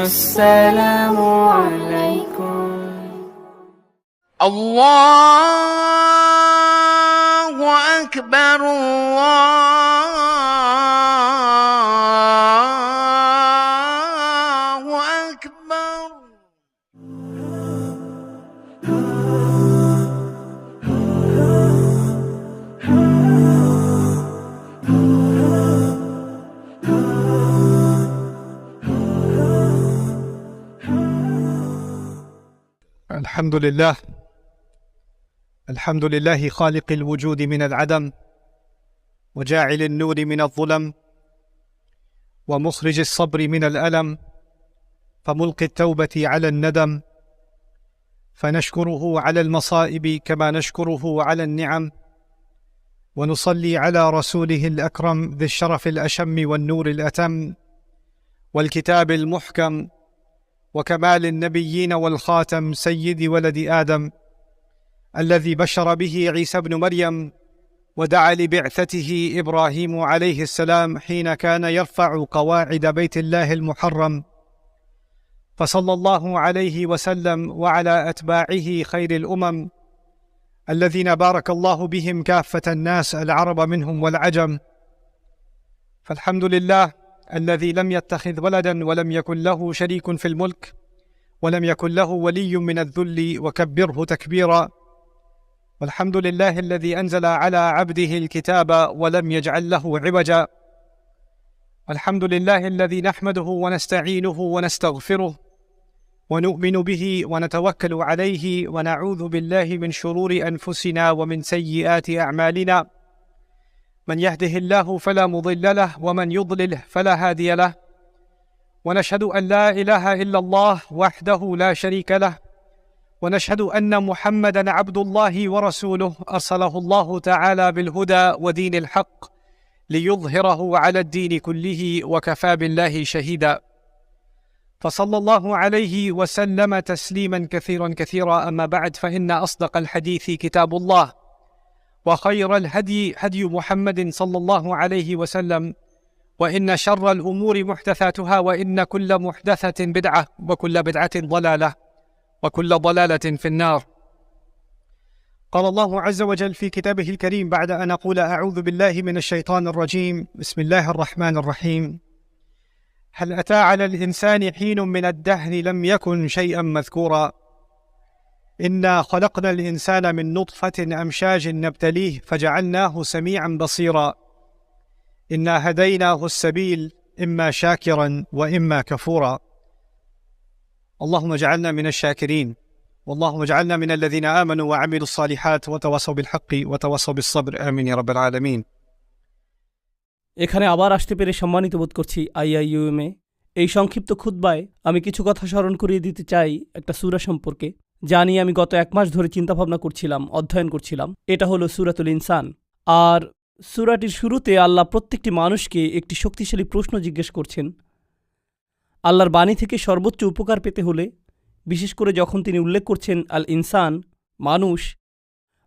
السلام عليكم. الله أكبر الله أكبر. الحمد لله خالق الوجود من العدم، وجاعل النور من الظلم، ومخرج الصبر من الألم، فملقي التوبة على الندم، فنشكره على المصائب كما نشكره على النعم، ونصلي على رسوله الأكرم ذي الشرف الأشم والنور الأتم والكتاب المحكم وكمال النبيين والخاتم سيد ولد آدم، الذي بشر به عيسى بن مريم ودعا لبعثته إبراهيم عليه السلام حين كان يرفع قواعد بيت الله المحرم، فصلى الله عليه وسلم وعلى أتباعه خير الأمم الذين بارك الله بهم كافة الناس العرب منهم والعجم. فالحمد لله الذي لم يتخذ ولدا ولم يكن له شريك في الملك ولم يكن له ولي من الذل وكبره تكبيرا. والحمد لله الذي أنزل على عبده الكتاب ولم يجعل له عوجا. والحمد لله الذي نحمده ونستعينه ونستغفره ونؤمن به ونتوكل عليه ونعوذ بالله من شرور أنفسنا ومن سيئات أعمالنا، من يهده الله فلا مضل له ومن يضلله فلا هادي له، ونشهد أن لا إله إلا الله وحده لا شريك له، ونشهد أن محمدًا عبد الله ورسوله أرسله الله تعالى بالهدى ودين الحق ليظهره على الدين كله وكفى بالله شهيدا. فصلى الله عليه وسلم تسليما كثيرا كثيرا. أما بعد، فإن أصدق الحديث كتاب الله، وخير الهدي هدي محمد صلى الله عليه وسلم، وإن شر الأمور محدثاتها، وإن كل محدثة بدعة، وكل بدعة ضلالة، وكل ضلالة في النار. قال الله عز وجل في كتابه الكريم بعد أن أقول أعوذ بالله من الشيطان الرجيم: بسم الله الرحمن الرحيم. هل أتى على الإنسان حين من الدهر لم يكن شيئا مذكورا، إنا خلقنا الإنسان من نطفة أمشاج نبتليه فجعلناه سميعا بصيرا، إنا هديناه السبيل إما شاكرا وإما كفورا. اللهم اجعلنا من الشاكرين، واللهم اجعلنا من الذين آمنوا وعملوا الصالحات وتواصوا بالحق وتواصوا بالصبر، آمين يا رب العالمين। এখানে আবার আসতে পেরে সম্মানিত বোধ করছি আইআইইউএমে। এই সংক্ষিপ্ত খুতবায় আমি কিছু কথা স্মরণ করিয়ে দিতে চাই একটা সূরা সম্পর্কে, যা নিয়ে আমি গত 1 মাস ধরে চিন্তাভাবনা করছিলাম, অধ্যয়ন করছিলাম। এটা হলো সূরাতুল ইনসান। আর সূরাটির শুরুতে আল্লাহ প্রত্যেকটি মানুষকে একটি শক্তিশালী প্রশ্ন জিজ্ঞেস করছেন। আল্লাহর বাণী থেকে সর্বোচ্চ উপকার পেতে হলে, বিশেষ করে যখন তিনি উল্লেখ করছেন আল ইনসান, মানুষ,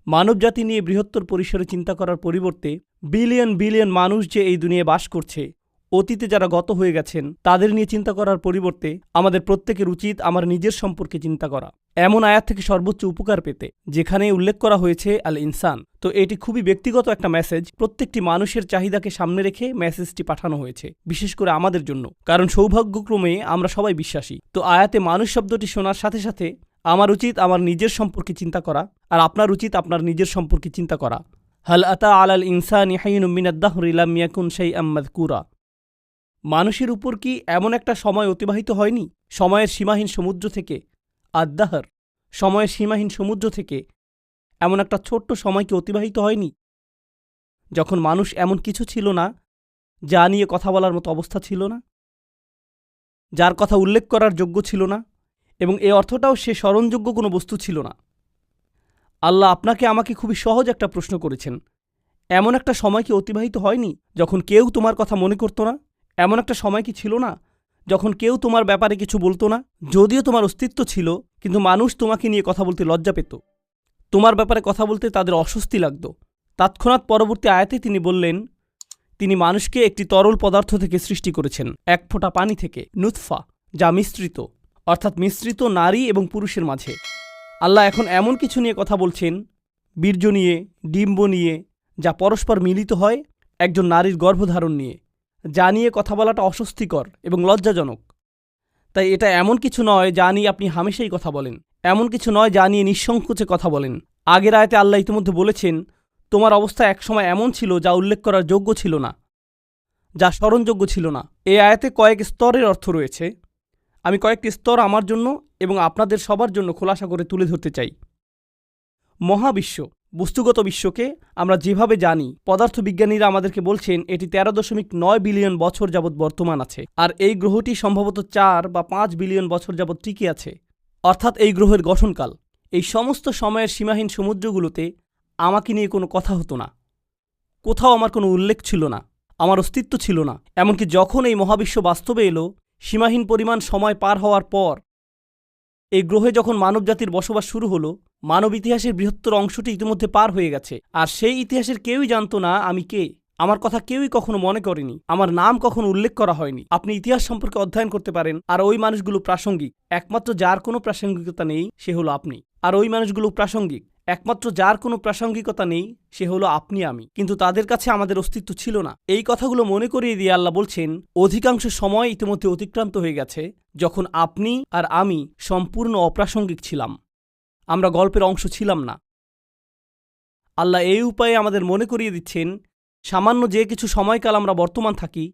মানবজাতি নিয়ে বৃহত্তর পরিসরে চিন্তা করার পরিবর্তে বিলিয়ন বিলিয়ন মানুষ যে এই দুনিয়ায় বাস করছে, অতীতে যারা গত হয়ে গেছেন তাদের নিয়ে চিন্তা করার পরিবর্তে আমাদের প্রত্যেকের উচিত আমার নিজের সম্পর্কে চিন্তা করা, এমন আয়াত থেকে সর্বোচ্চ উপকার পেতে, যেখানে উল্লেখ করা হয়েছে আল ইনসান। তো এটি খুবই ব্যক্তিগত একটা মেসেজ, প্রত্যেকটি মানুষের চাহিদাকে সামনে রেখে মেসেজটি পাঠানো হয়েছে, বিশেষ করে আমাদের জন্য, কারণ সৌভাগ্যক্রমে আমরা সবাই বিশ্বাসী। তো আয়াতে মানুষ শব্দটি শোনার সাথে সাথে আমার উচিত আমার নিজের সম্পর্কে চিন্তা করা, আর আপনার উচিত আপনার নিজের সম্পর্কে চিন্তা করা। হাল আতা আলাল ইনসানি হাইনুম মিনাদ দাহরি লাম ইয়াকুন শাইআম মাযকুরা। মানুষের উপর কি এমন একটা সময় অতিবাহিত হয়নি, সময়ের সীমাহীন সমুদ্র থেকে, আদ-দাহর, সময়ের সীমাহীন সমুদ্র থেকে এমন একটা ছোট্ট সময় কি অতিবাহিত হয়নি, যখন মানুষ এমন কিছু ছিল না যা নিয়ে কথা বলার মতো অবস্থা ছিল না, যার কথা উল্লেখ করার যোগ্য ছিল না, এবং এ অর্থটাও সে স্মরণযোগ্য কোনো বস্তু ছিল না। আল্লাহ আপনাকে আমাকে খুবই সহজ একটা প্রশ্ন করেছেন, এমন একটা সময় কি অতিবাহিত হয়নি যখন কেউ তোমার কথা মনে করত না? এমন একটা সময় কি ছিল না যখন কেউ তোমার ব্যাপারে কিছু বলতো না? যদিও তোমার অস্তিত্ব ছিল, কিন্তু মানুষ তোমাকে নিয়ে কথা বলতে লজ্জা পেত, তোমার ব্যাপারে কথা বলতে তাদের অস্বস্তি লাগত। তৎক্ষণাৎ পরবর্তী আয়াতে তিনি বললেন, তিনি মানুষকে একটি তরল পদার্থ থেকে সৃষ্টি করেছেন, এক ফোঁটা পানি থেকে, নুতফা, যা মিশ্রিত, অর্থাৎ মিশ্রিত নারী এবং পুরুষের মাঝে। আল্লাহ এখন এমন কিছু নিয়ে কথা বলছেন, বীর্য নিয়ে, ডিম্ব নিয়ে, যা পরস্পর মিলিত হয় একজন নারীর গর্ভধারণ নিয়ে, যা নিয়ে কথা বলাটা অস্বস্তিকর এবং লজ্জাজনক। তাই এটা এমন কিছু নয় যা নিয়ে আপনি হামেশাই কথা বলেন, এমন কিছু নয় যা নিয়ে নিঃসংকোচে কথা বলেন। আগের আয়াতে আল্লাহ ইতিমধ্যে বলেছেন, তোমার অবস্থা একসময় এমন ছিল যা উল্লেখ করার যোগ্য ছিল না, যা স্মরণযোগ্য ছিল না। এই আয়াতে কয়েক স্তরের অর্থ রয়েছে। আমি কয়েকটি স্তর আমার জন্য এবং আপনাদের সবার জন্য খোলাসা করে তুলে ধরতে চাই। মহাবিশ্ব, বস্তুগত বিশ্বকে আমরা যেভাবে জানি, পদার্থবিজ্ঞানীরা আমাদেরকে বলছেন এটি 13.9 বিলিয়ন বছর যাবৎ বর্তমান আছে, আর এই গ্রহটি সম্ভবত 4 বা 5 বিলিয়ন বছর যাবৎ টিকে আছে, অর্থাৎ এই গ্রহের গঠনকাল। এই সমস্ত সময়ের সীমাহীন সমুদ্রগুলোতে আমাকে নিয়ে কোনো কথা হতো না, কোথাও আমার কোনো উল্লেখ ছিল না, আমার অস্তিত্ব ছিল না। এমনকি যখন এই মহাবিশ্ব বাস্তবে এলো, সীমাহীন পরিমাণ সময় পার হওয়ার পর এই গ্রহে যখন মানবজাতির বসবাস শুরু হলো, মানব ইতিহাসের বৃহত্তর অংশটি ইতিমধ্যে পার হয়ে গেছে, আর সেই ইতিহাসের কেউই জানত না আমি কে। আমার কথা কেউই কখনো মনে করেনি, আমার নাম কখনো উল্লেখ করা হয়নি। আপনি ইতিহাস সম্পর্কে অধ্যয়ন করতে পারেন, আর ওই মানুষগুলো প্রাসঙ্গিক। একমাত্র যার কোনো প্রাসঙ্গিকতা নেই সে হলো আপনি, আর ওই মানুষগুলো প্রাসঙ্গিক। একমাত্র যার কোনো প্রাসঙ্গিকতা নেই সে হলো আপনি, আমি। কিন্তু তাদের কাছে আমাদের অস্তিত্ব ছিল না। এই কথাগুলো মনে করিয়ে দিয়ে আল্লাহ বলছেন, অধিকাংশ সময় ইতিমধ্যে অতিক্রান্ত হয়ে গেছে যখন আপনি আর আমি সম্পূর্ণ অপ্রাসঙ্গিক ছিলাম, আমরা গল্পের অংশ ছিলাম না। আল্লাহ এই উপায়ে আমাদের মনে করিয়ে দিচ্ছেন, সামান্য যে কিছু সময়কাল আমরা বর্তমান থাকি,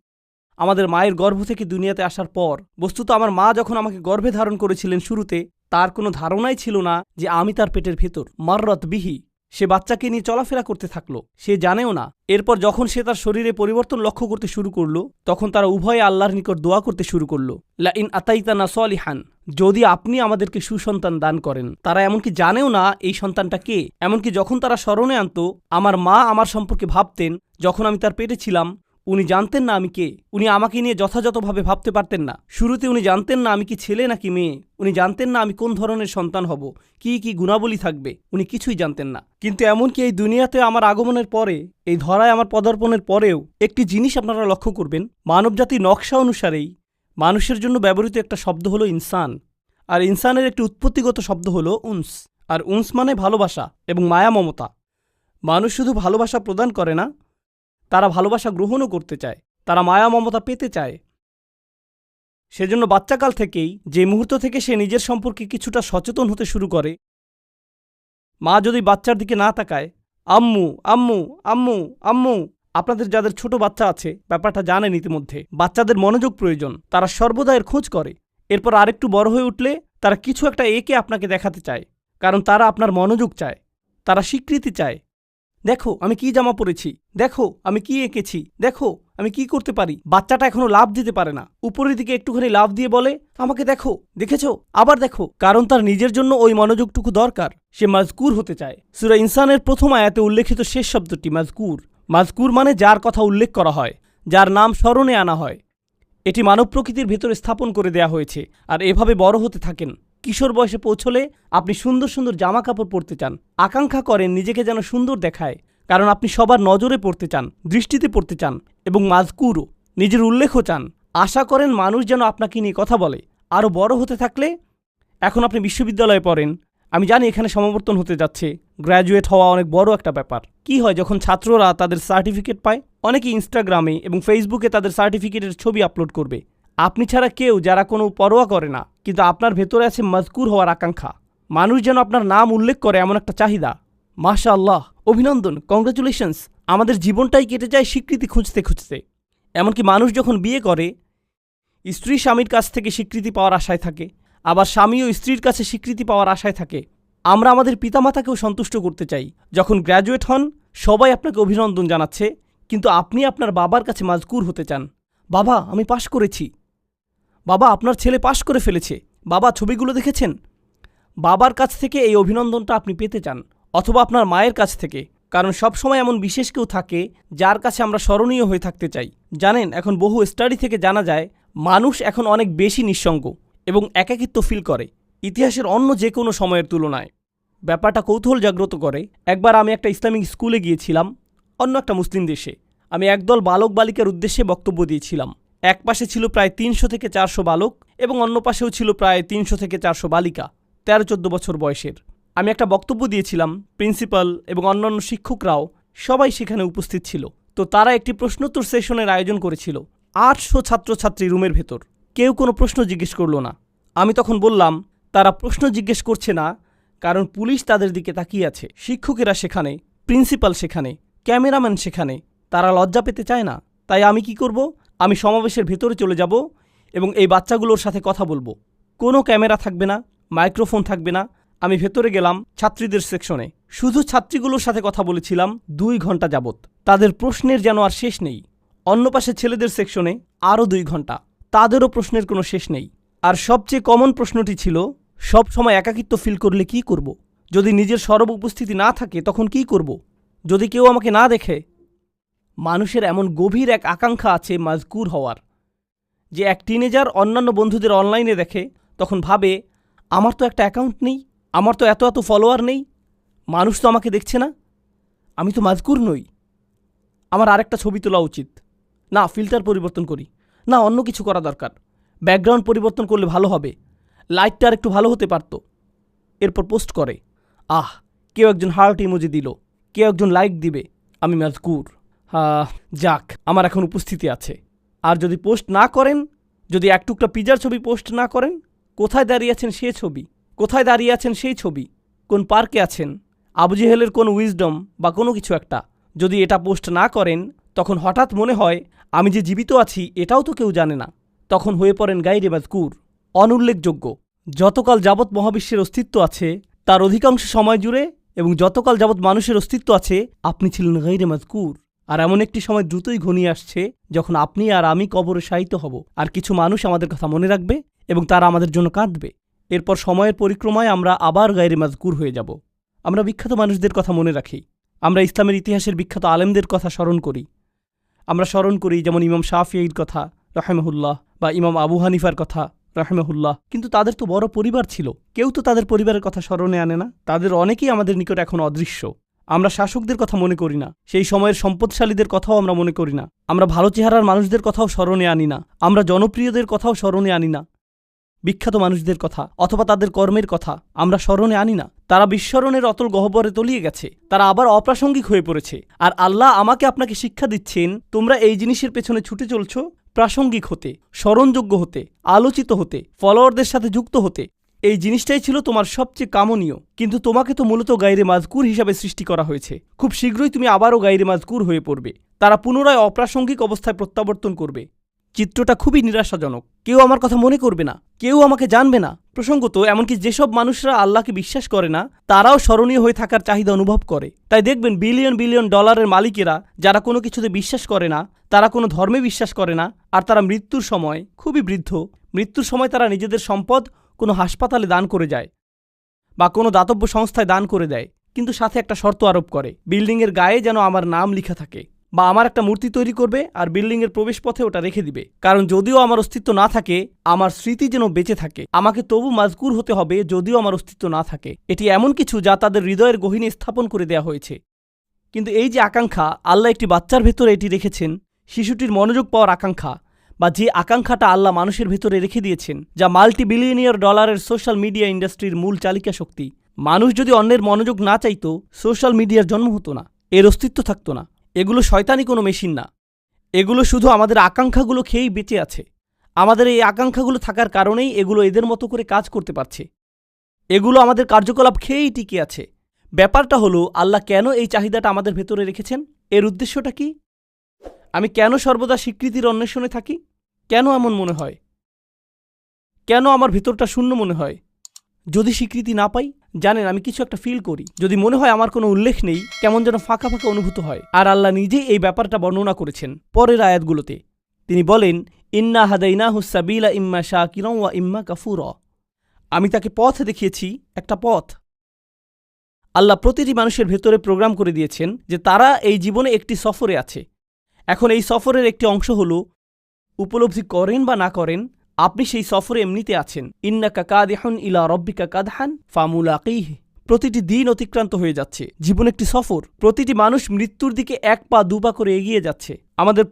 আমাদের মায়ের গর্ভ থেকে দুনিয়াতে আসার পর, বস্তুত আমার মা যখন আমাকে গর্ভে ধারণ করেছিলেন শুরুতে, তার কোনো ধারণাই ছিল না যে আমি তার পেটের ভেতর। মাররত বিহি, সে বাচ্চাকে নিয়ে চলাফেরা করতে থাকলো, সে জানেও না। এরপর যখন সে তার শরীরে পরিবর্তন লক্ষ্য করতে শুরু করলো, তখন তারা উভয়ে আল্লাহর নিকট দোয়া করতে শুরু করলো, লা ইন আতাইতানা সলিহান, যদি আপনি আমাদেরকে সুসন্তান দান করেন। তারা এমনকি জানেও না এই সন্তানটা কে। এমনকি যখন তারা স্মরণে আনতো, আমার মা আমার সম্পর্কে ভাবতেন যখন আমি তার পেটে ছিলাম, উনি জানতেন না আমি কে। উনি আমাকে নিয়ে যথাযথভাবে ভাবতে পারতেন না। শুরুতে উনি জানতেন না আমি কি ছেলে নাকি মেয়ে, উনি জানতেন না আমি কোন ধরনের সন্তান হব, কি কি গুণাবলী থাকবে, উনি কিছুই জানতেন না। কিন্তু এমনকি এই দুনিয়াতে আমার আগমনের পরে, এই ধরায় আমার পদার্পণের পরেও একটি জিনিস আপনারা লক্ষ্য করবেন, মানবজাতির নকশা অনুসারেই মানুষের জন্য ব্যবহৃত একটা শব্দ হলো ইনসান, আর ইনসানের একটি উৎপত্তিগত শব্দ হলো উনস, আর উনস মানে ভালোবাসা এবং মায়া মমতা। মানুষ শুধু ভালোবাসা প্রদান করে না, তারা ভালোবাসা গ্রহণও করতে চায়, তারা মায়া মমতা পেতে চায়। সেজন্য বাচ্চাকাল থেকেই, যে মুহূর্ত থেকে সে নিজের সম্পর্কে কিছুটা সচেতন হতে শুরু করে, মা যদি বাচ্চার দিকে না তাকায়, আম্মু আম্মু আম্মু আম্মু, আপনাদের যাদের ছোট বাচ্চা আছে ব্যাপারটা জানেন ইতিমধ্যে, বাচ্চাদের মনোযোগ প্রয়োজন, তারা সর্বদা এর খোঁজ করে। এরপর আরেকটু বড় হয়ে উঠলে তারা কিছু একটা এঁকে আপনাকে দেখাতে চায়, কারণ তারা আপনার মনোযোগ চায়, তারা স্বীকৃতি চায়। দেখো আমি কি জামা পরেছি, দেখো আমি কি এঁকেছি, দেখো আমি কি করতে পারি। বাচ্চাটা এখনো লাভ দিতে পারে না, উপরের দিকে একটুখানি লাভ দিয়ে বলে, আমাকে দেখো, দেখেছো, আবার দেখো, কারণ তার নিজের জন্য ওই মনোযোগটুকু দরকার। সে মাজকুর হতে চায়। সূরা ইনসানের প্রথম আয়াতে উল্লেখিত শেষ শব্দটি মাজকুর। মাজকুর মানে যার কথা উল্লেখ করা হয়, যার নাম স্মরণে আনা হয়। এটি মানব প্রকৃতির ভেতরে স্থাপন করে দেয়া হয়েছে, আর এভাবে বড় হতে থাকেন। কিশোর বয়সে পৌঁছলে আপনি সুন্দর সুন্দর জামা কাপড় পরতে চান, আকাঙ্ক্ষা করেন নিজেকে যেন সুন্দর দেখায়, কারণ আপনি সবার নজরে পড়তে চান, দৃষ্টিতে পড়তে চান, এবং মাজকুরও, নিজের উল্লেখও চান। আশা করেন মানুষ যেন আপনাকে নিয়ে কথা বলে। আরও বড় হতে থাকলে, এখন আপনি বিশ্ববিদ্যালয়ে পড়েন, আমি জানি এখানে সমাবর্তন হতে যাচ্ছে, গ্র্যাজুয়েট হওয়া অনেক বড় একটা ব্যাপার। কি হয় যখন ছাত্ররা তাদের সার্টিফিকেট পায়? অনেকে ইনস্টাগ্রামে এবং ফেসবুকে তাদের সার্টিফিকেটের ছবি আপলোড করবে। আপনি ছাড়া কেউ, যারা কোনো পরোয়া করে না, কিন্তু আপনার ভেতরে আছে মাজকুর হওয়ার আকাঙ্ক্ষা। মানুষ যেন আপনার নাম উল্লেখ করে এমন একটা চাহিদা। মাশাআল্লাহ, অভিনন্দন, কংগ্রাচুলেশনস। আমাদের জীবনটাই কেটে যায় স্বীকৃতি খুঁজতে খুঁজতে। এমনকি মানুষ যখন বিয়ে করে, স্ত্রী স্বামীর কাছ থেকে স্বীকৃতি পাওয়ার আশায় থাকে, আবার স্বামীও স্ত্রীর কাছে স্বীকৃতি পাওয়ার আশায় থাকে। আমরা আমাদের পিতামাতাকেও সন্তুষ্ট করতে চাই। যখন গ্র্যাজুয়েট হন, সবাই আপনাকে অভিনন্দন জানাচ্ছে, কিন্তু আপনি আপনার বাবার কাছে মাজকুর হতে চান। বাবা, আমি পাশ করেছি। বাবা, আপনার ছেলে পাশ করে ফেলেছে। বাবা, ছবিগুলো দেখেছেন? বাবার কাছ থেকে এই অভিনন্দনটা আপনি পেতে চান, অথবা আপনার মায়ের কাছ থেকে, কারণ সবসময় এমন বিশেষ কেউ থাকে যার কাছে আমরা স্মরণীয় হয়ে থাকতে চাই। জানেন, এখন বহু স্টাডি থেকে জানা যায় মানুষ এখন অনেক বেশি নিঃসঙ্গ এবং একাকিত্ব ফিল করে ইতিহাসের অন্য যে কোনো সময়ের তুলনায়। ব্যাপারটা কৌতূহল জাগ্রত করে। একবার আমি একটা ইসলামিক স্কুলে গিয়েছিলাম, অন্য একটা মুসলিম দেশে। আমি একদল বালক বালিকার উদ্দেশ্যে বক্তব্য দিয়েছিলাম। এক পাশে ছিল প্রায় 300 থেকে 400 বালক এবং অন্য পাশেও ছিল প্রায় 300 থেকে 400 বালিকা 13-14 বছর বয়সের। আমি একটা বক্তব্য দিয়েছিলাম, প্রিন্সিপাল এবং অন্যান্য শিক্ষকরাও সবাই সেখানে উপস্থিত ছিল। তো তারা একটি প্রশ্নোত্তর সেশনের আয়োজন করেছিল। 800 ছাত্রছাত্রী রুমের ভেতর, কেউ কোনো প্রশ্ন জিজ্ঞেস করল না। আমি তখন বললাম, তারা প্রশ্ন জিজ্ঞেস করছে না কারণ পুলিশ তাদের দিকে তাকিয়ে আছে, শিক্ষকেরা সেখানে, প্রিন্সিপাল সেখানে, ক্যামেরাম্যান সেখানে, তারা লজ্জা পেতে চায় না। তাই আমি কি করব? আমি সমাবেশের ভেতরে চলে যাব এবং এই বাচ্চাগুলোর সাথে কথা বলবো। কোনো ক্যামেরা থাকবে না, মাইক্রোফোন থাকবে না। আমি ভেতরে গেলাম ছাত্রীদের সেকশনে, শুধু ছাত্রীগুলোর সাথে কথা বলেছিলাম 2 ঘন্টা যাবৎ। তাদের প্রশ্নের যেন আর শেষ নেই। অন্য পাশে ছেলেদের সেকশনে আরও 2 ঘন্টা, তাদেরও প্রশ্নের কোনো শেষ নেই। আর সবচেয়ে কমন প্রশ্নটি ছিল, সব সময় একাকিত্ব ফিল করলে কি করব? যদি নিজের সরব উপস্থিতি না থাকে তখন কি করব? যদি কেউ আমাকে না দেখে? মানুষের এমন গভীর এক আকাঙ্ক্ষা আছে মাজকুর হওয়ার, যে এক টিনেজার অন্যান্য বন্ধুদের অনলাইনে দেখে, তখন ভাবে, আমার তো একটা অ্যাকাউন্ট নেই, আমার তো এত এত ফলোয়ার নেই, মানুষ তো আমাকে দেখছে না, আমি তো মাজকুর নই, আমার আরেকটা ছবি তোলা উচিত, না ফিল্টার পরিবর্তন করি, না অন্য কিছু করা দরকার, ব্যাকগ্রাউন্ড পরিবর্তন করলে ভালো হবে, লাইটটা আর একটু ভালো হতে পারত। এরপর পোস্ট করে, কেউ একজন হার্ট ইমোজি দিল, কেউ একজন লাইক দিবে, আমি মাজকুর। যাক, আমার এখন উপস্থিতি আছে। আর যদি পোস্ট না করেন, যদি এক টুকরা পিজার ছবি পোস্ট না করেন, কোথায় দাঁড়িয়ে আছেন সে ছবি, কোথায় দাঁড়িয়ে আছেন সেই ছবি, কোন পার্কে আছেন, আবু জেহেলের কোন উইজডম বা কোনো কিছু একটা, যদি এটা পোস্ট না করেন, তখন হঠাৎ মনে হয় আমি যে জীবিত আছি এটাও তো কেউ জানে না। তখন হয়ে পড়েন গায়রে মাজকুর, অনুল্লেখযোগ্য। যতকাল যাবৎ মহাবিশ্বের অস্তিত্ব আছে তার অধিকাংশ সময় জুড়ে এবং যতকাল যাবৎ মানুষের অস্তিত্ব আছে আপনি ছিলেন গায়রে মাজকুর। আর এমন একটি সময় দ্রুতই ঘনিয়ে আসছে যখন আপনি আর আমি কবরে শায়িত হব, আর কিছু মানুষ আমাদের কথা মনে রাখবে এবং তারা আমাদের জন্য কাঁদবে। এরপর সময়ের পরিক্রমায় আমরা আবার গায়রে মাজকুর হয়ে যাব। আমরা বিখ্যাত মানুষদের কথা মনে রাখি, আমরা ইসলামের ইতিহাসের বিখ্যাত আলেমদের কথা স্মরণ করি। আমরা স্মরণ করি যেমন ইমাম শাফিঈর কথা রাহিমাহুল্লাহ বা ইমাম আবু হানিফার কথা রাহিমাহুল্লাহ, কিন্তু তাদের তো বড় পরিবার ছিল, কেউ তো তাদের পরিবারের কথা স্মরণে আনে না। তাদের অনেকেই আমাদের নিকট এখন অদৃশ্য। আমরা শাসকদের কথা মনে করি না, সেই সময়ের সম্পদশালীদের কথাও আমরা মনে করি না, আমরা ভালো চেহারার মানুষদের কথাও স্মরণে আনি না, আমরা জনপ্রিয়দের কথাও স্মরণে আনি না। বিখ্যাত মানুষদের কথা অথবা তাদের কর্মের কথা আমরা স্মরণে আনি না। তারা বিস্মরণের অতল গহ্বরে তলিয়ে গেছে, তারা আবার অপ্রাসঙ্গিক হয়ে পড়েছে। আর আল্লাহ আমাকে আপনাকে শিক্ষা দিচ্ছেন, তোমরা এই জিনিসের পেছনে ছুটে চলছ প্রাসঙ্গিক হতে, স্মরণযোগ্য হতে, আলোচিত হতে, ফলোয়ারদের সাথে যুক্ত হতে। এই জিনিসটাই ছিল তোমার সবচেয়ে কামনীয়, কিন্তু তোমাকে তো মূলত গায়রে মাজকুর হিসাবে সৃষ্টি করা হয়েছে। খুব শীঘ্রই তুমি আবারও গায়রে মাজকুর হয়ে পড়বে। তারা পুনরায় অপ্রাসঙ্গিক অবস্থায় প্রত্যাবর্তন করবে। চিত্রটা খুবই নিরাশাজনক। কেউ আমার কথা মনে করবে না, কেউ আমাকে জানবে না। প্রসঙ্গত এমনকি যেসব মানুষরা আল্লাহকে বিশ্বাস করে না তারাও স্মরণীয় হয়ে থাকার চাহিদা অনুভব করে। তাই দেখবেন বিলিয়ন বিলিয়ন ডলারের মালিকেরা যারা কোনো কিছুতে বিশ্বাস করে না, তারা কোনো ধর্মে বিশ্বাস করে না, আর তারা মৃত্যুর সময় খুবই বৃদ্ধ, মৃত্যুর সময় তারা নিজেদের সম্পদ কোনো হাসপাতালে দান করে যায় বা কোনো দাতব্য সংস্থায় দান করে দেয়, কিন্তু সাথে একটা শর্ত আরোপ করে, বিল্ডিংয়ের গায়ে যেন আমার নাম লেখা থাকে, বা আমার একটা মূর্তি তৈরি করবে আর বিল্ডিংয়ের প্রবেশপথে ওটা রেখে দিবে। কারণ যদিও আমার অস্তিত্ব না থাকে, আমার স্মৃতি যেন বেঁচে থাকে। আমাকে তবু মাজকুর হতে হবে যদিও আমার অস্তিত্ব না থাকে। এটি এমন কিছু যা তাদের হৃদয়ের গহীনে স্থাপন করে দেয়া হয়েছে। কিন্তু এই যে আকাঙ্ক্ষা, আল্লাহ একটি বাচ্চার ভেতরে এটি রেখেছেন, শিশুটির মনোযোগ পাওয়ার আকাঙ্ক্ষা, বা যে আকাঙ্ক্ষাটা আল্লাহ মানুষের ভেতরে রেখে দিয়েছেন, যা মাল্টিবিলিয়নিয়ার ডলারের সোশ্যাল মিডিয়া ইন্ডাস্ট্রির মূল চালিকা শক্তি। মানুষ যদি অন্যের মনোযোগ না চাইতো, সোশ্যাল মিডিয়ার জন্ম হতো না, এর অস্তিত্ব থাকতো না। এগুলো শয়তানি কোনো মেশিন না, এগুলো শুধু আমাদের আকাঙ্ক্ষাগুলো খেয়েই বেঁচে আছে। আমাদের এই আকাঙ্ক্ষাগুলো থাকার কারণেই এগুলো এদের মতো করে কাজ করতে পারছে। এগুলো আমাদের কার্যকলাপ খেয়েই টিকে আছে। ব্যাপারটা হলো, আল্লাহ কেন এই চাহিদাটা আমাদের ভেতরে রেখেছেন? এর উদ্দেশ্যটা কি? আমি কেন সর্বদা স্বীকৃতির অন্বেষণে থাকি? কেন এমন মনে হয়? কেন আমার ভেতরটা শূন্য মনে হয়? যদি স্বীকৃতি না পাই, জানেন আমি কিছু একটা ফিল করি। যদি মনে হয় আমার কোনো উল্লেখ নেই, কেমন যেন ফাঁকা ফাঁকা অনুভূত হয়। আর আল্লাহ নিজেই এই ব্যাপারটা বর্ণনা করেছেন পরের আয়াতগুলোতে। তিনি বলেন, ইন্না হাদাইনাহুস সাবিলা ইম্মা শাকিরান ওয়া ইম্মা কাফুরা। আমি তাকে পথ দেখিয়েছি, একটা পথ। আল্লাহ প্রতিটি মানুষের ভেতরে প্রোগ্রাম করে দিয়েছেন যে তারা এই জীবনে একটি সফরে আছে। এখন এই সফরের একটি অংশ হলো, উপলব্ধি করেন বা না করেন, আপনি সেই সফরে এমনিতে আছেন। ইন্নাকা কাদিহুন ইলা রব্বিকা কাদহান ফামুলাকিহি। প্রতিটি দিন অতিক্রান্ত হয়ে যাচ্ছে। জীবন একটি সফর। প্রতিটি মানুষ মৃত্যুর দিকে 1 পা 2 পা করে এগিয়ে যাচ্ছে। আমাদের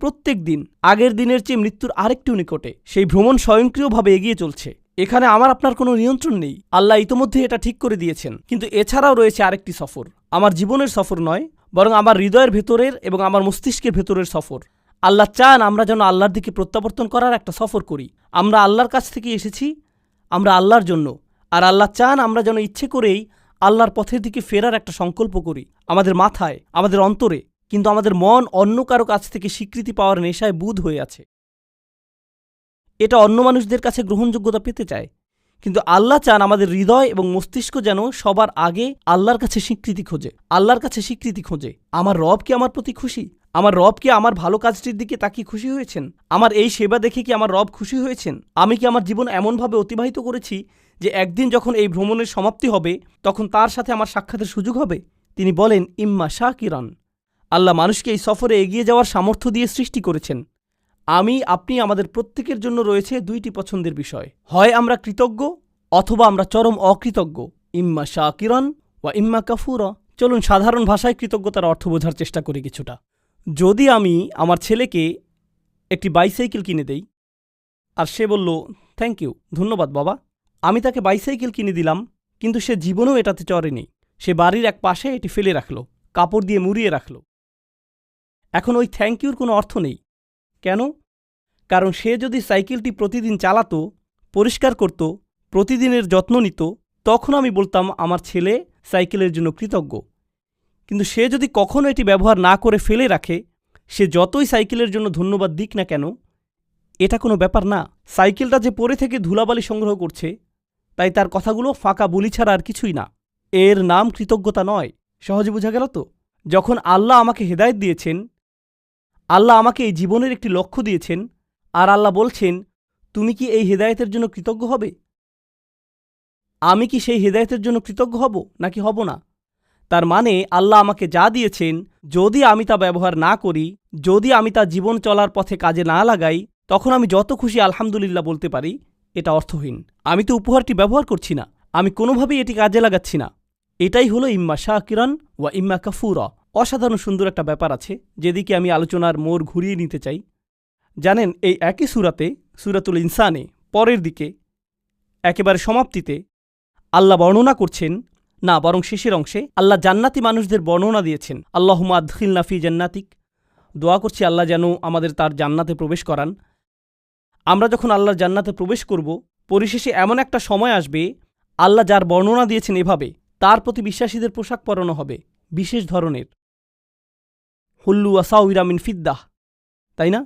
প্রত্যেক দিন আগের দিনের চেয়ে মৃত্যুর আরেকটু নিকটে। সেই ভ্রমণ স্বয়ংক্রিয়ভাবে এগিয়ে চলছে। এখানে আমার আপনার কোনো নিয়ন্ত্রণ নেই। আল্লাহ ইতোমধ্যে এটা ঠিক করে দিয়েছেন। কিন্তু এছাড়াও রয়েছে আরেকটি সফর, আমার জীবনের সফর নয়, বরং আমার হৃদয়ের ভেতরের এবং আমার মস্তিষ্কের ভেতরের সফর। আল্লাহ চান আমরা যেন আল্লাহর দিকে প্রত্যাবর্তন করার একটা সফর করি। আমরা আল্লাহর কাছ থেকে এসেছি, আমরা আল্লাহর জন্য, আর আল্লাহ চান আমরা যেন ইচ্ছে করেই আল্লাহর পথের দিকে ফেরার একটা সংকল্প করি আমাদের মাথায়, আমাদের অন্তরে। কিন্তু আমাদের মন অন্য কারো কাছ থেকে স্বীকৃতি পাওয়ার নেশায় বুঁদ হয়ে আছে। এটা অন্য মানুষদের কাছে গ্রহণযোগ্যতা পেতে চায়, কিন্তু আল্লাহ চান আমাদের হৃদয় এবং মস্তিষ্ক যেন সবার আগে আল্লাহর কাছে স্বীকৃতি খোঁজে। আল্লাহর কাছে স্বীকৃতি খোঁজে, আমার রব কি আমার প্রতি খুশি? আমার রব কি আমার ভালো কাজটির দিকে তাকিয়ে খুশি হয়েছেন? আমার এই সেবা দেখে কি আমার রব খুশি হয়েছেন? আমি কি আমার জীবন এমনভাবে অতিবাহিত করেছি যে একদিন যখন এই ভ্রমণের সমাপ্তি হবে তখন তার সাথে আমার সাক্ষাতের সুযোগ হবে? তিনি বলেন, ইম্মা শাকিরান। আল্লাহ মানুষকে এই সফরে এগিয়ে যাওয়ার সামর্থ্য দিয়ে সৃষ্টি করেছেন। আপনি আমাদের প্রত্যেকের জন্য রয়েছে দুইটি পছন্দের বিষয়, হয় আমরা কৃতজ্ঞ অথবা আমরা চরম অকৃতজ্ঞ। ইম্মা শাকিরান ওয়া ইম্মা কাফুরা। চলুন সাধারণ ভাষায় কৃতজ্ঞতার অর্থ বোঝার চেষ্টা করি কিছুটা। যদি আমি আমার ছেলেকে একটি বাইসাইকেল কিনে দেই আর সে বলল, থ্যাংক ইউ, ধন্যবাদ বাবা, আমি তাকে বাইসাইকেল কিনে দিলাম, কিন্তু সে জীবনেও এটাতে চড়েনি। সে বাড়ির এক পাশে এটি ফেলে রাখল, কাপড় দিয়ে মুড়িয়ে রাখল। এখন ওই থ্যাংক ইউর কোনো অর্থ নেই। কেন? কারণ সে যদি সাইকেলটি প্রতিদিন চালাতো, পরিষ্কার করত, প্রতিদিনের যত্ন নিত, তখন আমি বলতাম আমার ছেলে সাইকেলের জন্য কৃতজ্ঞ। কিন্তু সে যদি কখনো এটি ব্যবহার না করে ফেলে রাখে, সে যতই সাইকেলের জন্য ধন্যবাদ দিক না কেন, এটা কোনো ব্যাপার না। সাইকেলটা যে পড়ে থেকে ধুলাবালি সংগ্রহ করছে, তাই তার কথাগুলো ফাঁকা বুলি ছাড়া আর কিছুই না। এর নাম কৃতজ্ঞতা নয়। সহজে বোঝা গেল তো? যখন আল্লাহ আমাকে হেদায়েত দিয়েছেন, আল্লাহ আমাকে এই জীবনের একটি লক্ষ্য দিয়েছেন, আর আল্লাহ বলছেন, তুমি কি এই হেদায়েতের জন্য কৃতজ্ঞ হবে? আমি কি সেই হেদায়েতের জন্য কৃতজ্ঞ হব নাকি হব না? তার মানে আল্লাহ আমাকে যা দিয়েছেন, যদি আমি তা ব্যবহার না করি, যদি আমি তা জীবন চলার পথে কাজে না লাগাই, তখন আমি যত খুশি আলহামদুলিল্লাহ বলতে পারি, এটা অর্থহীন। আমি তো উপহারটি ব্যবহার করছি না, আমি কোনোভাবেই এটি কাজে লাগাচ্ছি না। এটাই হলো ইম্মা শাকিরান ওয়া ইম্মা কাফুরা। অসাধারণ সুন্দর একটা ব্যাপার আছে, যেদিকে আমি আলোচনার মোড় ঘুরিয়ে নিতে চাই। জানেন, এই একই সূরাতে, সূরাতুল ইনসানে পরের দিকে একেবারে সমাপ্তিতে আল্লাহ বর্ণনা করছেন, না বরং শেষের অংশে আল্লাহ জান্নাতি মানুষদের বর্ণনা দিয়েছেন। আল্লাহুম্মা আদখিলনা ফি জান্নাতিক। দোয়া করছি আল্লাহ যেন আমাদের তার জান্নাতে প্রবেশ করান। আমরা যখন আল্লাহর জান্নাতে প্রবেশ করব, পরিশেষে এমন একটা সময় আসবে, আল্লাহ যার বর্ণনা দিয়েছেন এভাবে, তার প্রতি বিশ্বাসীদের পোশাক পরানো হবে বিশেষ ধরনের, হুল্লু আসাউইরা মিন ফিদ্দাহ, তাই না?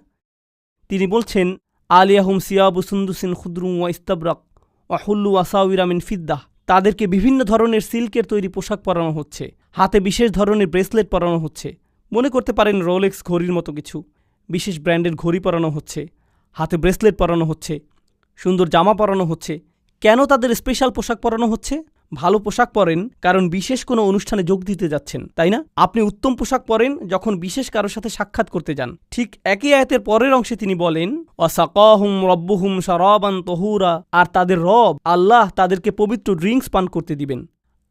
তিনি বলছেন, আলিয়াহুম সিয়াবু সুন্দুসিন খুদ্রু ওয়া ইস্তাবরাক ওয়া হুল্লু আসাউইরা মিন ফিদ্দাহ। তাদেরকে বিভিন্ন ধরনের সিল্কের তৈরি পোশাক পরানো হচ্ছে, হাতে বিশেষ ধরনের ব্রেসলেট পরানো হচ্ছে। মনে করতে পারেন রোলেক্স ঘড়ির মতো কিছু। বিশেষ ব্র্যান্ডের ঘড়ি পরানো হচ্ছে, হাতে ব্রেসলেট পরানো হচ্ছে, সুন্দর জামা পরানো হচ্ছে। কেন তাদের স্পেশাল পোশাক পরানো হচ্ছে? ভালো পোশাক পরেন কারণ বিশেষ কোনো অনুষ্ঠানে যোগ দিতে যাচ্ছেন, তাই না? আপনি উত্তম পোশাক পরেন যখন বিশেষ কারোর সাথে সাক্ষাৎ করতে যান। ঠিক একই আয়াতের পরের অংশে তিনি বলেন, ওয়াসাকাহুম রব্বুহুম শারাবান তাহুরা। আর তাদের রব আল্লাহ তাদেরকে পবিত্র ড্রিঙ্কস পান করতে দিবেন।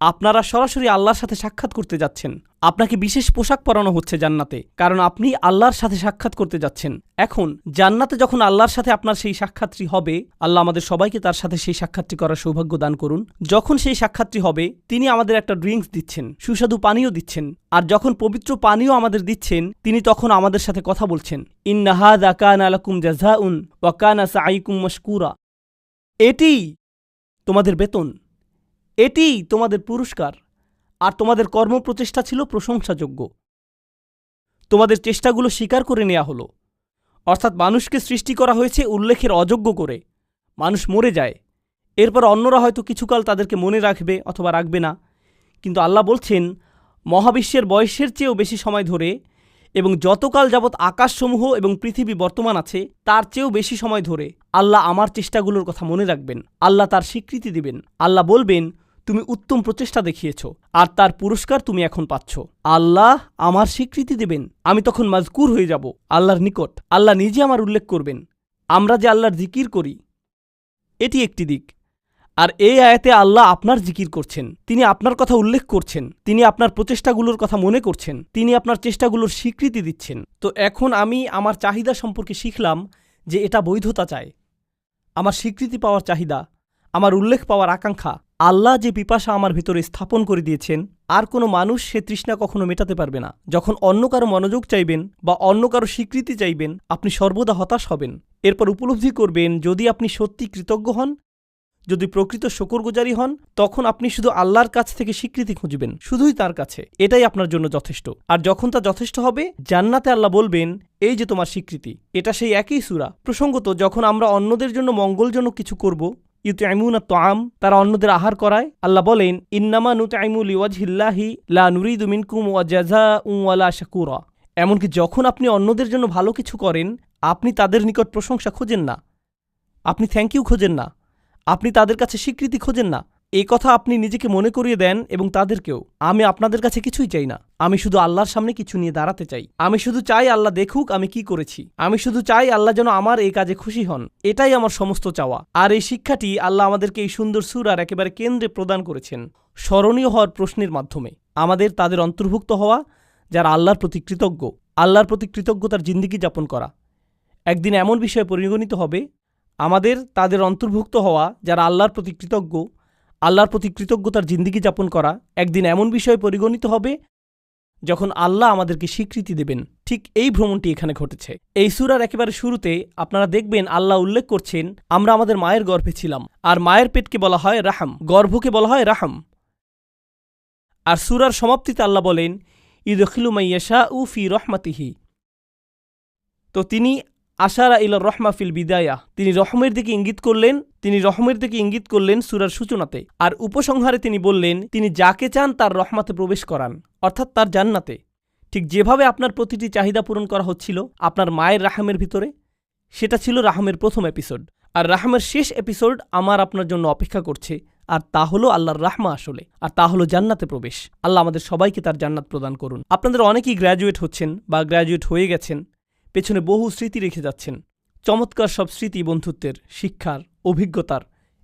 আপনারা সরাসরি আল্লাহর সাথে সাক্ষাৎ করতে যাচ্ছেন। আপনাকে বিশেষ পোশাক পরানো হচ্ছে জান্নাতে, কারণ আপনি আল্লাহর সাথে সাক্ষাৎ করতে যাচ্ছেন। এখন জান্নাতে যখন আল্লাহর সাথে আপনার সেই সাক্ষাৎটি হবে, আল্লাহ আমাদের সবাইকে তার সাথে সেই সাক্ষাৎটি করার সৌভাগ্য দান করুন। যখন সেই সাক্ষাৎটি হবে, তিনি আমাদের একটা ড্রিঙ্কস দিচ্ছেন, সুস্বাদু পানীয় দিচ্ছেন। আর যখন পবিত্র পানীয় আমাদের দিচ্ছেন, তিনি তখন আমাদের সাথে কথা বলছেন, ইন্না হাযা কানা লাকুম জাযাউন ওয়া কানা সাঈকুম মাশকুরা। এটিই তোমাদের বেতন, এটিই তোমাদের পুরস্কার, আর তোমাদের কর্মপ্রচেষ্টা ছিল প্রশংসাযোগ্য। তোমাদের চেষ্টাগুলো স্বীকার করে নেওয়া হলো। অর্থাৎ মানুষকে সৃষ্টি করা হয়েছে উল্লেখের অযোগ্য করে। মানুষ মরে যায়, এরপর অন্যরা হয়তো কিছুকাল তাদেরকে মনে রাখবে অথবা রাখবে না, কিন্তু আল্লাহ বলছেন, মহাবিশ্বের বয়সের চেয়েও বেশি সময় ধরে এবং যতকাল যাবৎ আকাশসমূহ এবং পৃথিবী বর্তমান আছে তার চেয়েও বেশি সময় ধরে আল্লাহ আমার চেষ্টাগুলোর কথা মনে রাখবেন। আল্লাহ তার স্বীকৃতি দিবেন। আল্লাহ বলবেন, তুমি উত্তম প্রচেষ্টা দেখিয়েছ, আর তার পুরস্কার তুমি এখন পাচ্ছ। আল্লাহ আমার স্বীকৃতি দেবেন। আমি তখন মাজকুর হয়ে যাব আল্লাহর নিকট। আল্লাহ নিজে আমার উল্লেখ করবেন। আমরা যে আল্লাহর জিকির করি, এটি একটি দিক। আর এই আয়াতে আল্লাহ আপনার জিকির করছেন, তিনি আপনার কথা উল্লেখ করছেন, তিনি আপনার প্রচেষ্টাগুলোর কথা মনে করছেন, তিনি আপনার চেষ্টাগুলোর স্বীকৃতি দিচ্ছেন। তো এখন আমি আমার চাহিদা সম্পর্কে শিখলাম যে এটা বৈধতা চায়, আমার স্বীকৃতি পাওয়ার চাহিদা, আমার উল্লেখ পাওয়ার আকাঙ্ক্ষা। আল্লাহ যে পিপাসা আমার ভিতরে স্থাপন করে দিয়েছেন, আর কোনো মানুষ সে তৃষ্ণা কখনো মেটাতে পারবে না। যখন অন্য কারো মনোযোগ চাইবেন বা অন্য কারো স্বীকৃতি চাইবেন, আপনি সর্বদা হতাশ হবেন। এরপর উপলব্ধি করবেন, যদি আপনি সত্যি কৃতজ্ঞ হন, যদি প্রকৃত শুকরগুজারি হন, তখন আপনি শুধু আল্লাহর কাছ থেকে স্বীকৃতি খুঁজবেন, শুধুই তার কাছে। এটাই আপনার জন্য যথেষ্ট। আর যখন তা যথেষ্ট হবে, জান্নাতে আল্লাহ বলবেন, এই যে তোমার স্বীকৃতি। এটা সেই একই সূরা। প্রসঙ্গত, যখন আমরা অন্যদের জন্য মঙ্গলজনক কিছু করব, ইউতঈমুনা আত-তাআম, তারা অন্যদের আহার করায়, আল্লাহ বলেন, ইন্নামা নুতঈমু লিওয়াজহিল্লাহি লা নুরিদু মিনকুম জাযাআন ওয়ালা শাকুরা। এমনকি যখন আপনি অন্যদের জন্য ভালো কিছু করেন, আপনি তাদের নিকট প্রশংসা খোঁজেন না, আপনি থ্যাংক ইউ খোঁজেন না, আপনি তাদের কাছে স্বীকৃতি খোঁজেন না। এই কথা আপনি নিজেকে মনে করিয়ে দেন এবং তাদেরকেও। আমি আপনাদের কাছে কিছুই চাই না, আমি শুধু আল্লাহর সামনে কিছু নিয়ে দাঁড়াতে চাই। আমি শুধু চাই আল্লাহ দেখুক আমি কি করেছি। আমি শুধু চাই আল্লাহ যেন আমার এই কাজে খুশি হন। এটাই আমার সমস্ত চাওয়া। আর এই শিক্ষাটি আল্লাহ আমাদেরকে এই সুন্দর সূরার একেবারে কেন্দ্রে প্রদান করেছেন, স্মরণীয় হওয়ার প্রশ্নের মাধ্যমে। আমাদের তাদের অন্তর্ভুক্ত হওয়া যারা আল্লাহর প্রতি কৃতজ্ঞ, আল্লাহর প্রতি কৃতজ্ঞতার জিন্দিগি যাপন করা। একদিন এমন বিষয়ে পরিগণিত হবে, আমাদের তাদের অন্তর্ভুক্ত হওয়া যারা আল্লাহর প্রতি কৃতজ্ঞ, আল্লাহর প্রতি কৃতজ্ঞতার জিন্দিগি যাপন করা একদিন এমন বিষয়ে পরিগণিত হবে যখন আল্লাহ আমাদেরকে স্বীকৃতি দেবেন। ঠিক এই ভ্রমণটি এখানে ঘটেছে। এই সূরার একেবারে শুরুতে আপনারা দেখবেন আল্লাহ উল্লেখ করছেন, আমরা আমাদের মায়ের গর্ভে ছিলাম। আর মায়ের পেটকে বলা হয় রাহাম, গর্ভকে বলা হয় রাহাম। আর সূরার সমাপ্তিতে আল্লাহ বলেন, ইউদখিলু মাইয়াশাউ ফি রহমাতিহি। তো তিনি আশারা ইলা রহমা ফিল বিদায়া, তিনি রহমের দিকে ইঙ্গিত করলেন সূরার সূচনাতে। আর উপসংহারে তিনি বললেন, তিনি যাকে চান তার রহমাতে প্রবেশ করান, অর্থাৎ তার জান্নাতে। ঠিক যেভাবে আপনার প্রতিটি চাহিদা পূরণ করা হচ্ছিল আপনার মায়ের রাহামের ভিতরে, সেটা ছিল রাহামের প্রথম এপিসোড। আর রাহামের শেষ এপিসোড আমার আপনার জন্য অপেক্ষা করছে, আর তা হলো আল্লাহর রাহমা আসলে, আর তা হলো জান্নাতে প্রবেশ। আল্লাহ আমাদের সবাইকে তার জান্নাত প্রদান করুন। আপনাদের অনেকেই গ্র্যাজুয়েট হচ্ছেন বা গ্র্যাজুয়েট হয়ে গেছেন, পেছনে বহু স্মৃতি রেখে যাচ্ছেন, চমৎকার সব স্মৃতি, বন্ধুত্বের, শিক্ষার, অভিজ্ঞতার।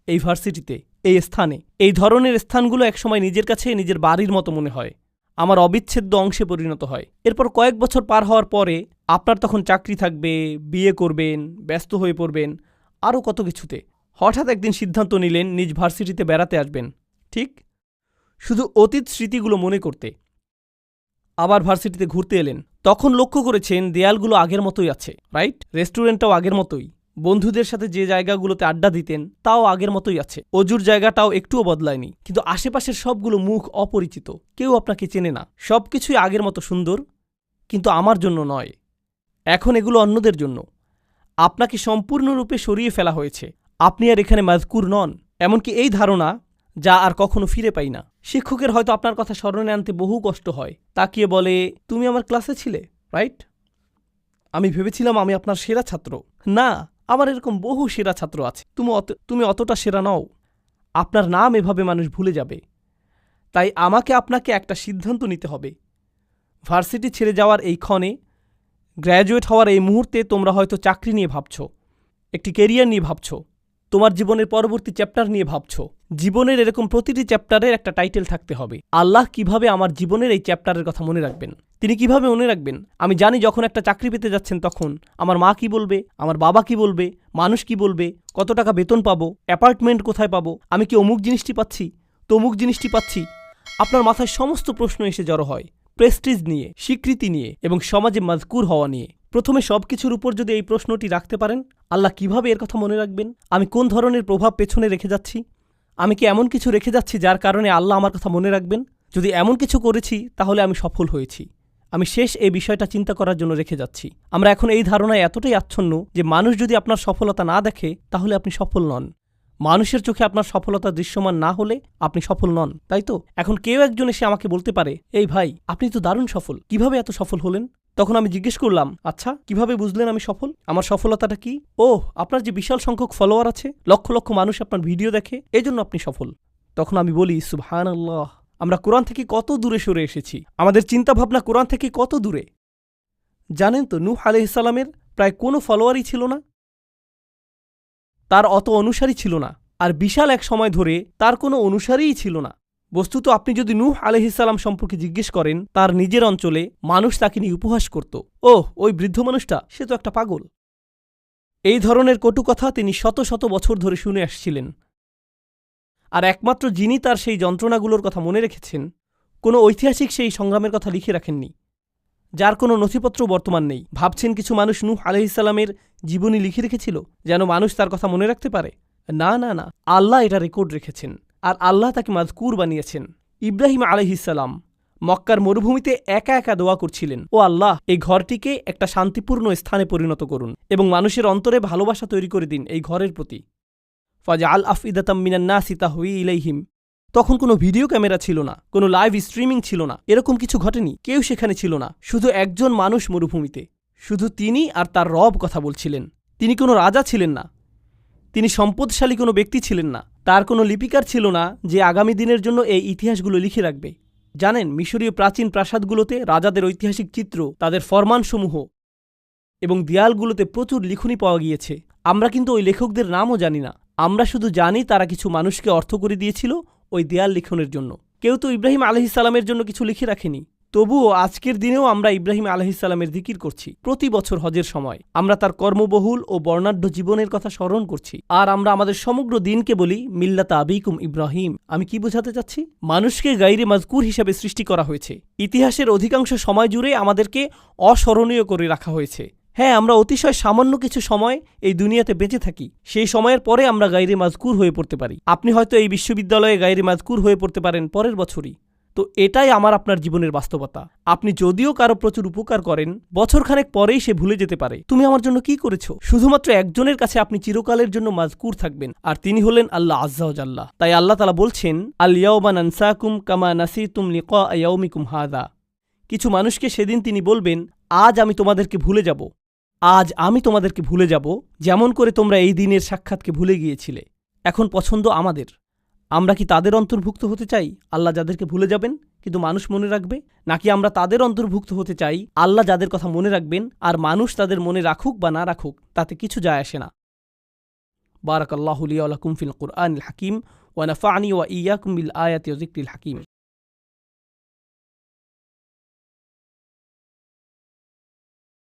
এই ভার্সিটিতে, এই স্থানে, এই ধরনের স্থানগুলো একসময় নিজের কাছে নিজের বাড়ির মতো মনে হয়, আমার অবিচ্ছেদ্য অংশে পরিণত হয়। এরপর কয়েক বছর পার হওয়ার পরে আপনার তখন চাকরি থাকবে, বিয়ে করবেন, ব্যস্ত হয়ে পড়বেন, আরও কত কিছুতে। হঠাৎ একদিন সিদ্ধান্ত নিলেন নিজ ভার্সিটিতে বেড়াতে আসবেন, ঠিক শুধু অতীত স্মৃতিগুলো মনে করতে। আবার ভার্সিটিতে ঘুরতে এলেন, তখন লক্ষ্য করেছেন দেয়ালগুলো আগের মতোই আছে, রাইট? রেস্টুরেন্টটাও আগের মতোই, বন্ধুদের সাথে যে জায়গাগুলোতে আড্ডা দিতেন তাও আগের মতোই আছে, অজুর জায়গাটাও একটুও বদলায়নি। কিন্তু আশেপাশের সবগুলো মুখ অপরিচিত, কেউ আপনাকে চেনে না। সবকিছুই আগের মতো সুন্দর, কিন্তু আমার জন্য নয়। এখন এগুলো অন্যদের জন্য। আপনাকে সম্পূর্ণরূপে সরিয়ে ফেলা হয়েছে, আপনি আর এখানে মাযকুর নন। এমনকি এই ধারণা, যা আর কখনো ফিরে পাই না। শিক্ষকের হয়তো আপনার কথা স্মরণে আনতে বহু কষ্ট হয়, তাকিয়ে বলে, তুমি আমার ক্লাসে ছিলে, রাইট? আমি ভেবেছিলাম আমি আপনার সেরা ছাত্র। না, আমার এরকম বহু সেরা ছাত্র আছে, তুমি অতটা সেরা নও। আপনার নাম এভাবে মানুষ ভুলে যাবে। তাই আমাকে আপনাকে একটা সিদ্ধান্ত নিতে হবে। ভার্সিটি ছেড়ে যাওয়ার এই ক্ষণে, গ্র্যাজুয়েট হওয়ার এই মুহূর্তে তোমরা হয়তো চাকরি নিয়ে ভাবছ, একটি কেরিয়ার নিয়ে ভাবছ, তোমার জীবনের পরবর্তী চ্যাপ্টার নিয়ে ভাবছ। জীবনের এরকম প্রতিটি চ্যাপ্টারের একটা টাইটেল থাকতে হবে। আল্লাহ কিভাবে আমার জীবনের এই চ্যাপ্টারের কথা মনে রাখবেন? তিনি কিভাবে মনে রাখবেন? আমি জানি যখন একটা চাকরি পেতে যাচ্ছেন তখন আমার মা কি বলবে, আমার বাবা কি বলবে, মানুষ কি বলবে, কত টাকা বেতন পাবো, অ্যাপার্টমেন্ট কোথায় পাবো, আমি কি অমুক জিনিসটি পাচ্ছি, তমুক জিনিসটি পাচ্ছি। আপনার মাথায় সমস্ত প্রশ্ন এসে জড়ো হয়, প্রেস্টিজ নিয়ে, স্বীকৃতি নিয়ে এবং সমাজে মাযকুর হওয়া নিয়ে। প্রথমে সবকিছুর উপর যদি এই প্রশ্নটি রাখতে পারেন, আল্লাহ কিভাবে এর কথা মনে রাখবেন? আমি কোন ধরনের প্রভাব পেছনে রেখে যাচ্ছি? আমি কি এমন কিছু রেখে যাচ্ছি যার কারণে আল্লাহ আমার কথা মনে রাখবেন? যদি এমন কিছু করেছি তাহলে আমি সফল হয়েছি। আমি শেষ এই বিষয়টা চিন্তা করার জন্য রেখে যাচ্ছি। আমরা এখন এই ধারণায় এতটাই আচ্ছন্ন যে মানুষ যদি আপনার সফলতা না দেখে তাহলে আপনি সফল নন। মানুষের চোখে আপনার সফলতা দৃশ্যমান না হলে আপনি সফল নন, তাই তো? এখন কেউ একজন এসে আমাকে বলতে পারে, এই ভাই, আপনি তো দারুণ সফল, কিভাবে এত সফল হলেন? তখন আমি জিজ্ঞেস করলাম, আচ্ছা কিভাবে বুঝলেন আমি সফল? আমার সফলতাটা কি? ওহ, আপনার যে বিশাল সংখ্যক ফলোয়ার আছে, লক্ষ লক্ষ মানুষ আপনার ভিডিও দেখে, এজন্য আপনি সফল। তখন আমি বলি, সুবহানাল্লাহ, আমরা কোরআন থেকে কত দূরে সরে এসেছি, আমাদের চিন্তাভাবনা কোরআন থেকে কত দূরে। জানেন তো, নূহ আলাইহিস সালামের প্রায় কোনো ফলোয়ারই ছিল না, তার অত অনুসারী ছিল না, আর বিশাল এক সময় ধরে তার কোনো অনুসারীই ছিল না। বস্তুত আপনি যদি নূহ আলাইহিসসালাম সম্পর্কে জিজ্ঞেস করেন, তার নিজের অঞ্চলে মানুষ তাকে নিয়ে উপহাস করত, ওহ ওই বৃদ্ধ মানুষটা, সে তো একটা পাগল। এই ধরনের কটু কথা তিনি শত শত বছর ধরে শুনে আসছিলেন। আর একমাত্র যিনি তার সেই যন্ত্রণাগুলোর কথা মনে রেখেছেন, কোনো ঐতিহাসিক সেই সংগ্রামের কথা লিখে রাখেননি, যার কোনো নথিপত্র বর্তমান নেই। ভাবছেন কিছু মানুষ নূহ আলাইহিসসালামের জীবনী লিখে রেখেছিল যেন মানুষ তার কথা মনে রাখতে পারে? না না না, আল্লাহ এটা রেকর্ড রেখেছেন, আর আল্লাহ তাকে মাজকুর বানিয়েছেন। ইব্রাহিম আলাইহিসসালাম মক্কার মরুভূমিতে একা একা দোয়া করছিলেন, ও আল্লাহ, এই ঘরটিকে একটা শান্তিপূর্ণ স্থানে পরিণত করুন এবং মানুষের অন্তরে ভালোবাসা তৈরি করে দিন এই ঘরের প্রতি। ফাজআল আফইদাতাম মিনান নাসি তাহওয়ি ইলাইহিম। তখন কোনো ভিডিও ক্যামেরা ছিল না, কোনো লাইভ স্ট্রিমিং ছিল না, এরকম কিছু ঘটেনি, কেউ সেখানে ছিল না, শুধু একজন মানুষ মরুভূমিতে, শুধু তিনি আর তার রব কথা বলছিলেন। তিনি কোনো রাজা ছিলেন না, তিনি সম্পদশালী কোনো ব্যক্তি ছিলেন না, তার কোনো লিপিকার ছিল না যে আগামী দিনের জন্য এই ইতিহাসগুলো লিখে রাখবে। জানেন, মিশরীয় প্রাচীন প্রাসাদগুলোতে রাজাদের ঐতিহাসিক চিত্র, তাদের ফরমানসমূহ এবং দেয়ালগুলোতে প্রচুর লিখনি পাওয়া গিয়েছে। আমরা কিন্তু ওই লেখকদের নামও জানি না, আমরা শুধু জানি তারা কিছু মানুষকে অর্থ করে দিয়েছিল ওই দেয়াল লিখনের জন্য। কেউ তো ইব্রাহিম আলাইহিসসালামের জন্য কিছু লিখে রাখেনি। তবুও আজকের দিনেও আমরা ইব্রাহিম আলাইহিসসালামের জিকির করছি। প্রতি বছর হজের সময় আমরা তার কর্মবহুল ও বর্ণাঢ্য জীবনের কথা স্মরণ করছি। আর আমরা আমাদের সমগ্র দিনকে বলি মিল্লাতা আবিকুম ইব্রাহিম। আমি কি বোঝাতে চাচ্ছি? মানুষকে গায়রে মাজকুর হিসাবে সৃষ্টি করা হয়েছে। ইতিহাসের অধিকাংশ সময় জুড়ে আমাদেরকে অস্মরণীয় করে রাখা হয়েছে। হ্যাঁ, আমরা অতিশয় সামান্য কিছু সময় এই দুনিয়াতে বেঁচে থাকি, সেই সময়ের পরে আমরা গায়রে মাজকুর হয়ে পড়তে পারি। আপনি হয়তো এই বিশ্ববিদ্যালয়ে গায়রে মাজকুর হয়ে পড়তে পারেন পরের বছরই। তো এটাই আমার আপনার জীবনের বাস্তবতা। আপনি যদিও কারো প্রচুর উপকার করেন, বছরখানেক পরেই সে ভুলে যেতে পারে তুমি আমার জন্য কি করেছো। শুধুমাত্র একজনের কাছে আপনি চিরকালের জন্য মাজকুর থাকবেন, আর তিনি হলেন আল্লাহ আজ্জা ওয়া জাল্লা। তাই আল্লাহ তাআলা বলছেন, আল ইয়াওমা নানসাকুম কামা নাসিতুম লিকা ইয়াউমিকুম হাযা। কিছু মানুষকে সেদিন তিনি বলবেন, আজ আমি তোমাদেরকে ভুলে যাব, আজ আমি তোমাদেরকে ভুলে যাব, যেমন করে তোমরা এই দিনের সাক্ষাৎকে ভুলে গিয়েছিলে। এখন পছন্দ আমাদের, আমরা কি তাদের অন্তর্ভুক্ত হতে চাই আল্লাহ যাদেরকে ভুলে যাবেন কিন্তু মানুষ মনে রাখবে, নাকি আমরা তাদের অন্তর্ভুক্ত হতে চাই আল্লাহ যাদের কথা মনে রাখবেন আর মানুষ তাদের মনে রাখুক বা না রাখুক তাতে কিছু যায় আসে না। বারাকাল্লাহু লি ওয়া লাকুম ফিল কুরআনিল হাকিম ওয়া নাফা'নি ওয়া ইয়্যাকুম বিল আয়াতি ওয়া যিকরিল হাকিম।